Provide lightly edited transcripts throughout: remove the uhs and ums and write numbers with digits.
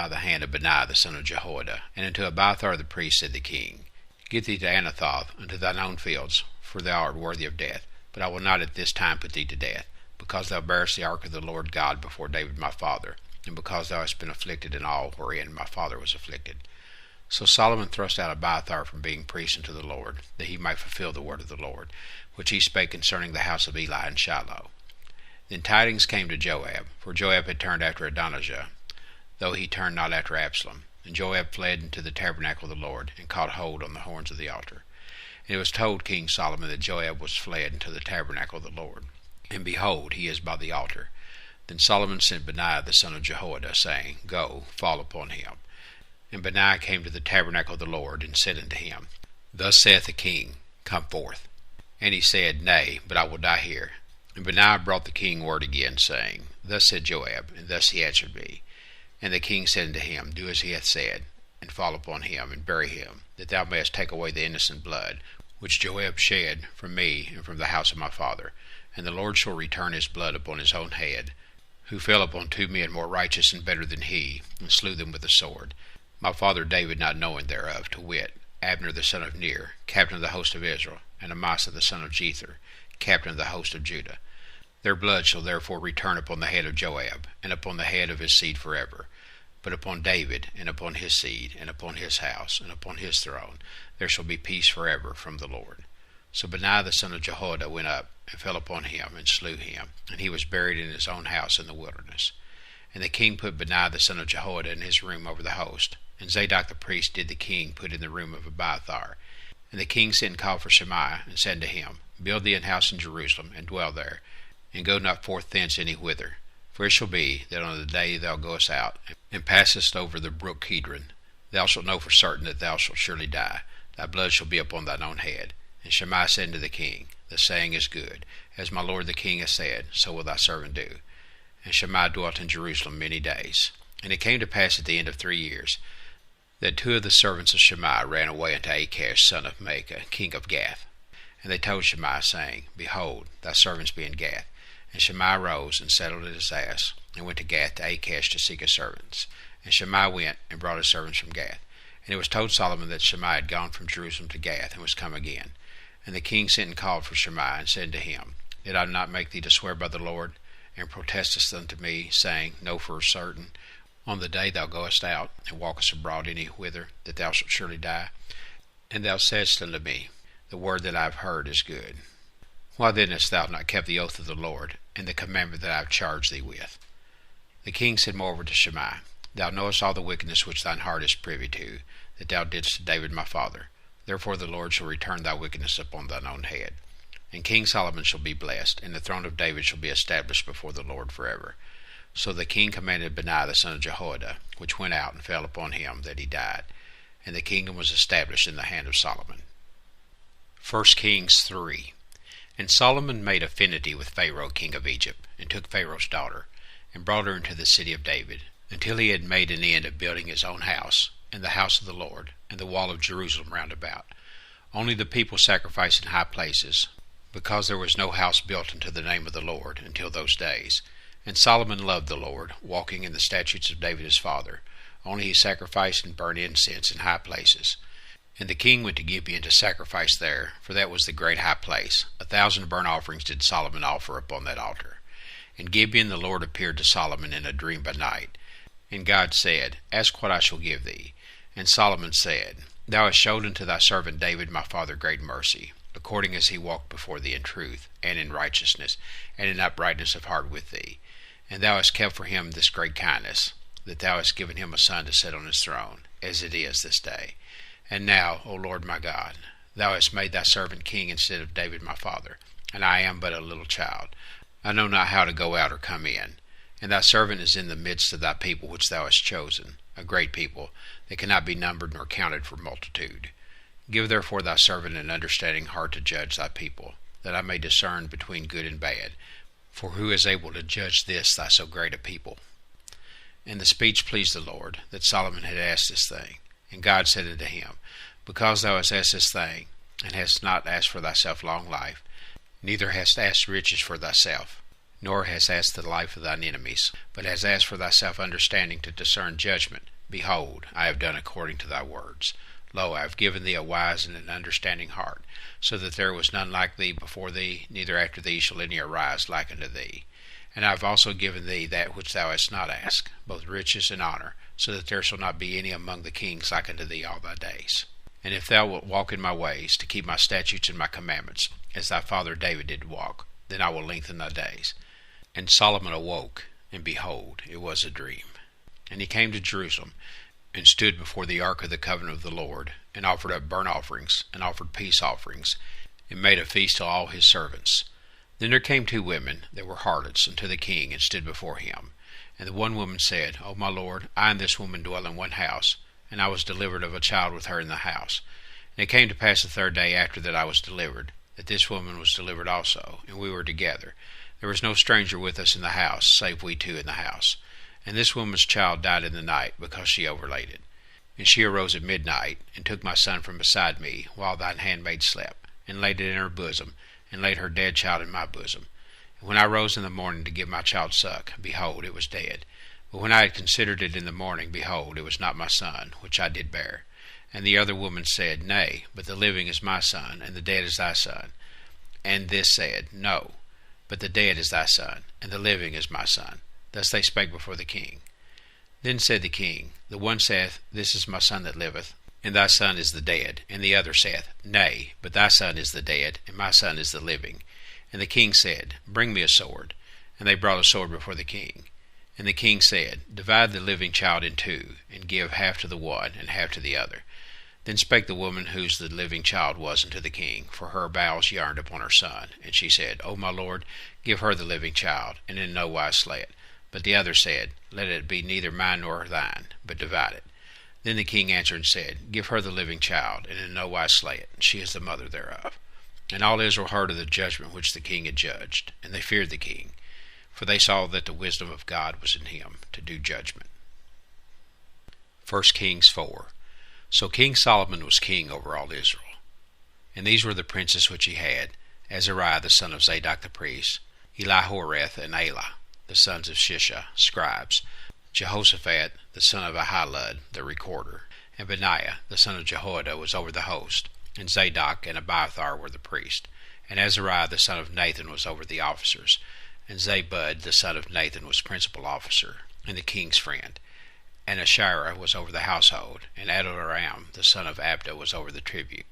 by the hand of Benaiah the son of Jehoiada. And unto Abiathar the priest said the king, Get thee to Anathoth, unto thine own fields, for thou art worthy of death. But I will not at this time put thee to death, because thou bearest the ark of the Lord God before David my father, and because thou hast been afflicted in all wherein my father was afflicted. So Solomon thrust out Abiathar from being priest unto the Lord, that he might fulfill the word of the Lord, which he spake concerning the house of Eli and Shiloh. Then tidings came to Joab, for Joab had turned after Adonijah, though he turned not after Absalom. And Joab fled into the tabernacle of the Lord, and caught hold on the horns of the altar. And it was told King Solomon that Joab was fled into the tabernacle of the Lord. And behold, he is by the altar. Then Solomon sent Benaiah the son of Jehoiada, saying, Go, fall upon him. And Benaiah came to the tabernacle of the Lord, and said unto him, Thus saith the king, Come forth. And he said, Nay, but I will die here. And Benaiah brought the king word again, saying, Thus said Joab, and thus he answered me. And the king said unto him, Do as he hath said, and fall upon him, and bury him, that thou mayest take away the innocent blood, which Joab shed from me and from the house of my father. And the Lord shall return his blood upon his own head, who fell upon 2 men more righteous and better than he, and slew them with the sword. My father David not knowing thereof, to wit, Abner the son of Ner, captain of the host of Israel, and Amasa the son of Jether, captain of the host of Judah. Their blood shall therefore return upon the head of Joab, and upon the head of his seed forever. But upon David, and upon his seed, and upon his house, and upon his throne, there shall be peace forever from the Lord. So Benaiah the son of Jehoiada went up, and fell upon him, and slew him, and he was buried in his own house in the wilderness. And the king put Benaiah the son of Jehoiada in his room over the host, and Zadok the priest did the king put in the room of Abiathar. And the king sent and called for Shemaiah, and said to him, Build thee an house in Jerusalem, and dwell there, and go not forth thence any whither. For it shall be, that on the day thou goest out, and passest over the brook Kidron, thou shalt know for certain that thou shalt surely die. Thy blood shall be upon thine own head. And Shemaiah said unto the king, The saying is good. As my lord the king hath said, so will thy servant do. And Shemaiah dwelt in Jerusalem many days. And it came to pass at the end of 3 years, that 2 of the servants of Shemaiah ran away unto Achash son of Maacah, king of Gath. And they told Shemaiah, saying, Behold, thy servants be in Gath. And Shemaiah rose, and saddled his ass, and went to Gath to Achash to seek his servants. And Shemaiah went, and brought his servants from Gath. And it was told Solomon that Shemaiah had gone from Jerusalem to Gath, and was come again. And the king sent and called for Shemaiah, and said to him, Did I not make thee to swear by the Lord, and protestest unto me, saying, Know for certain, on the day thou goest out, and walkest abroad any whither, that thou shalt surely die? And thou saidst unto me, The word that I have heard is good. Why then hast thou not kept the oath of the Lord, and the commandment that I have charged thee with? The king said moreover to Shemaiah, Thou knowest all the wickedness which thine heart is privy to, that thou didst to David my father. Therefore the Lord shall return thy wickedness upon thine own head. And King Solomon shall be blessed, and the throne of David shall be established before the Lord forever. So the king commanded Benaiah the son of Jehoiada, which went out and fell upon him, that he died. And the kingdom was established in the hand of Solomon. 1 Kings 3. And Solomon made affinity with Pharaoh king of Egypt, and took Pharaoh's daughter, and brought her into the city of David, until he had made an end of building his own house, and the house of the Lord, and the wall of Jerusalem round about. Only the people sacrificed in high places, because there was no house built unto the name of the Lord until those days. And Solomon loved the Lord, walking in the statutes of David his father. Only he sacrificed and burned incense in high places. And the king went to Gibeon to sacrifice there, for that was the great high place. 1,000 burnt offerings did Solomon offer upon that altar. In Gibeon the Lord appeared to Solomon in a dream by night. And God said, Ask what I shall give thee. And Solomon said, Thou hast showed unto thy servant David my father great mercy, according as he walked before thee in truth, and in righteousness, and in uprightness of heart with thee. And thou hast kept for him this great kindness, that thou hast given him a son to sit on his throne, as it is this day. And now, O Lord my God, thou hast made thy servant king instead of David my father, and I am but a little child. I know not how to go out or come in. And thy servant is in the midst of thy people which thou hast chosen, a great people, that cannot be numbered nor counted for multitude. Give therefore thy servant an understanding heart to judge thy people, that I may discern between good and bad. For who is able to judge this thy so great a people? And the speech pleased the Lord, that Solomon had asked this thing. And God said unto him, Because thou hast asked this thing, and hast not asked for thyself long life, neither hast asked riches for thyself, nor hast asked the life of thine enemies, but hast asked for thyself understanding to discern judgment, Behold, I have done according to thy words. Lo, I have given thee a wise and an understanding heart, so that there was none like thee before thee, neither after thee shall any arise like unto thee. And I have also given thee that which thou hast not asked, both riches and honor, so that there shall not be any among the kings like unto thee all thy days. And if thou wilt walk in my ways, to keep my statutes and my commandments, as thy father David did walk, then I will lengthen thy days. And Solomon awoke, and behold, it was a dream. And he came to Jerusalem, and stood before the ark of the covenant of the Lord, and offered up burnt offerings, and offered peace offerings, and made a feast to all his servants. Then there came two women that were harlots unto the king, and stood before him. And the one woman said, O my lord, I and this woman dwell in one house, and I was delivered of a child with her in the house. And it came to pass the third day after that I was delivered, that this woman was delivered also, and we were together. There was no stranger with us in the house, save we two in the house. And this woman's child died in the night, because she overlaid it. And she arose at midnight, and took my son from beside me, while thine handmaid slept, and laid it in her bosom, and laid her dead child in my bosom. And when I rose in the morning to give my child suck, behold, it was dead. But when I had considered it in the morning, behold, it was not my son, which I did bear. And the other woman said, Nay, but the living is my son, and the dead is thy son. And this said, No, but the dead is thy son, and the living is my son. Thus they spake before the king. Then said the king, The one saith, This is my son that liveth, and thy son is the dead. And the other saith, Nay, but thy son is the dead, and my son is the living. And the king said, Bring me a sword. And they brought a sword before the king. And the king said, Divide the living child in two, and give half to the one, and half to the other. Then spake the woman whose the living child was unto the king, for her bowels yearned upon her son. And she said, O my lord, give her the living child, and in no wise slay it. But the other said, Let it be neither mine nor thine, but divide it. Then the king answered and said, Give her the living child, and in no wise slay it. She is the mother thereof. And all Israel heard of the judgment which the king had judged, and they feared the king, for they saw that the wisdom of God was in him to do judgment. 1 Kings 4. So King Solomon was king over all Israel. And these were the princes which he had: Azariah the son of Zadok the priest, Elihoreth and Elah, the sons of Shisha, scribes, Jehoshaphat the son of Ahilud, the recorder, and Benaiah the son of Jehoiada was over the host, and Zadok and Abiathar were the priests, and Azariah the son of Nathan was over the officers, and Zabud the son of Nathan was principal officer, and the king's friend, and Ashirah was over the household, and Adoram the son of Abda was over the tribute.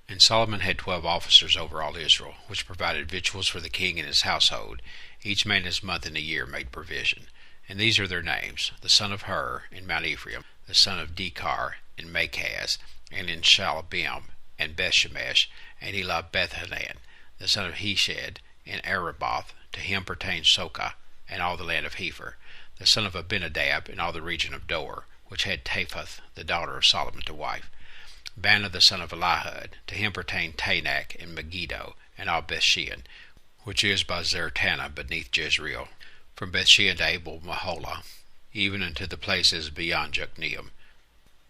And Solomon had 12 officers over all Israel, which provided victuals for the king and his household. Each man his month in a year made provision. And these are their names: the son of Hur in Mount Ephraim, the son of Dekar in Makaz, and in Shalabim, and Bethshemesh, and Elah Bethhanan, the son of Heshed in Araboth. To him pertained Sokah, and all the land of Hepher, the son of Abinadab, in all the region of Dor, which had Taphath, the daughter of Solomon, to wife. Bana the son of Elihud, to him pertained Tanakh and Megiddo, and all Bethshean, which is by Zertana beneath Jezreel, from Bethshean to Abel Maholah, even unto the places beyond Jokneam,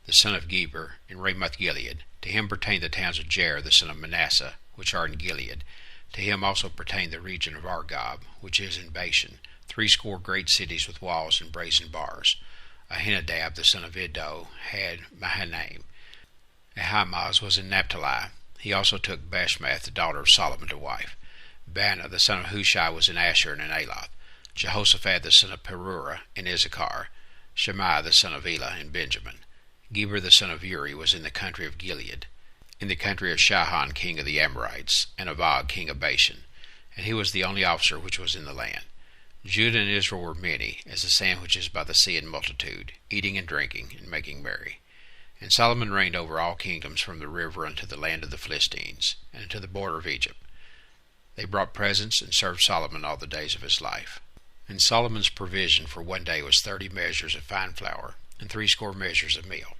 the son of Geber, in Ramoth Gilead. To him pertained the towns of Jair, the son of Manasseh, which are in Gilead. To him also pertained the region of Argob, which is in Bashan, 80 great cities with walls and brazen bars. Ahinadab, the son of Iddo, had Mahanaim. Ahimaaz was in Naphtali. He also took Bashmath, the daughter of Solomon, to wife. Bana, the son of Hushai, was in Asher and in Elath. Jehoshaphat, the son of Perurah, in Issachar. Shemaiah, the son of Elah, in Benjamin. Geber, the son of Uri, was in the country of Gilead, in the country of Shihon, king of the Amorites, and of Og, king of Bashan. And he was the only officer which was in the land. Judah and Israel were many, as the sand which is by the sea in multitude, eating and drinking, and making merry. And Solomon reigned over all kingdoms from the river unto the land of the Philistines, and unto the border of Egypt. They brought presents, and served Solomon all the days of his life. And Solomon's provision for one day was 30 measures of fine flour, and 80 measures of meal,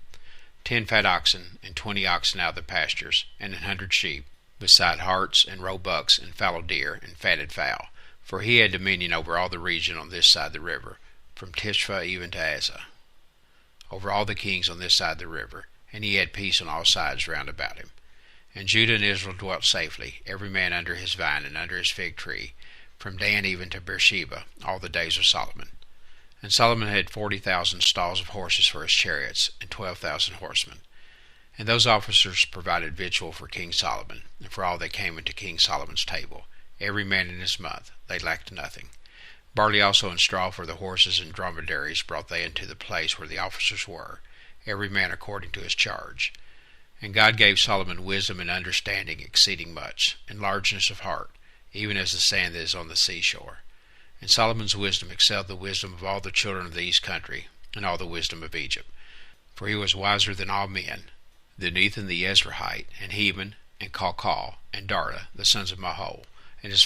10 fat oxen, and 20 oxen out of the pastures, and 100 sheep, beside harts, and roebucks, and fallow deer, and fatted fowl. For he had dominion over all the region on this side the river, from Tishphah even to Azza, over all the kings on this side the river, and he had peace on all sides round about him. And Judah and Israel dwelt safely, every man under his vine and under his fig tree, from Dan even to Beersheba, all the days of Solomon. And Solomon had 40,000 stalls of horses for his chariots, and 12,000 horsemen. And those officers provided victual for King Solomon, and for all that came into King Solomon's table, every man in his month. They lacked nothing. Barley also and straw for the horses and dromedaries brought they into the place where the officers were, every man according to his charge. And God gave Solomon wisdom and understanding exceeding much, and largeness of heart, even as the sand that is on the seashore. And Solomon's wisdom excelled the wisdom of all the children of the east country, and all the wisdom of Egypt. For he was wiser than all men, than Ethan the Ezrahite, and Heman, and Calcol, and Darda, the sons of Mahol. And his